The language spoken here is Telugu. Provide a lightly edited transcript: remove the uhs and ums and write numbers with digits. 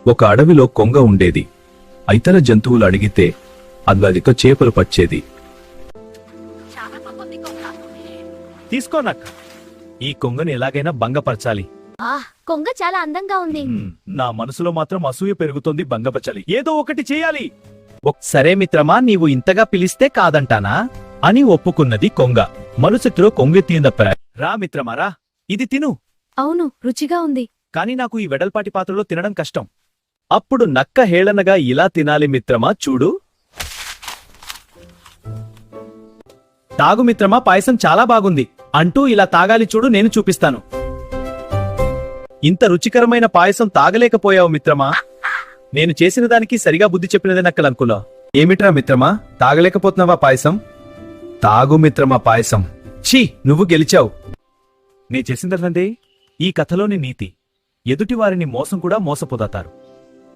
ఒక అడవిలో కొంగ ఉండేది. ఇతర జంతువులు అడిగితే అదితో చేపలు పట్టేది. తీసుకో నక్క. ఈ కొంగని ఎలాగైనా భంగపరచాలి. కొంగ చాలా అందంగా ఉంది. నా మనసులో మాత్రం అసూయ పెరుగుతోంది. భంగపరచాలి, ఏదో ఒకటి చేయాలి. సరే మిత్రమా, నీవు ఇంతగా పిలిస్తే కాదంటానా అని ఒప్పుకున్నది కొంగ. మరుసటిలో కొంగెత్తిందప్ప. రా మిత్రమా రా, ఇది తిను. అవును, రుచిగా ఉంది. కాని నాకు ఈ వెడల్పాటి పాత్రలో తినడం కష్టం. అప్పుడు నక్క హేళనగా, ఇలా తినాలి మిత్రమా, చూడు. తాగు మిత్రమా, పాయసం చాలా బాగుంది అంటూ ఇలా తాగాలి చూడు, నేను చూపిస్తాను. ఇంత రుచికరమైన పాయసం తాగలేకపోయావు మిత్రమా. నేను చేసిన దానికి సరిగా బుద్ధి చెప్పినదే నక్కలనుకున్నా. ఏమిట్రా మిత్రమా, తాగలేకపోతున్నావా పాయసం? తాగు మిత్రమా పాయసం. ఛీ, నువ్వు గెలిచావు. నే చేసిందంటే ఈ కథలోని నీతి, ఎదుటివారిని మోసం కూడా మోసపోతారు.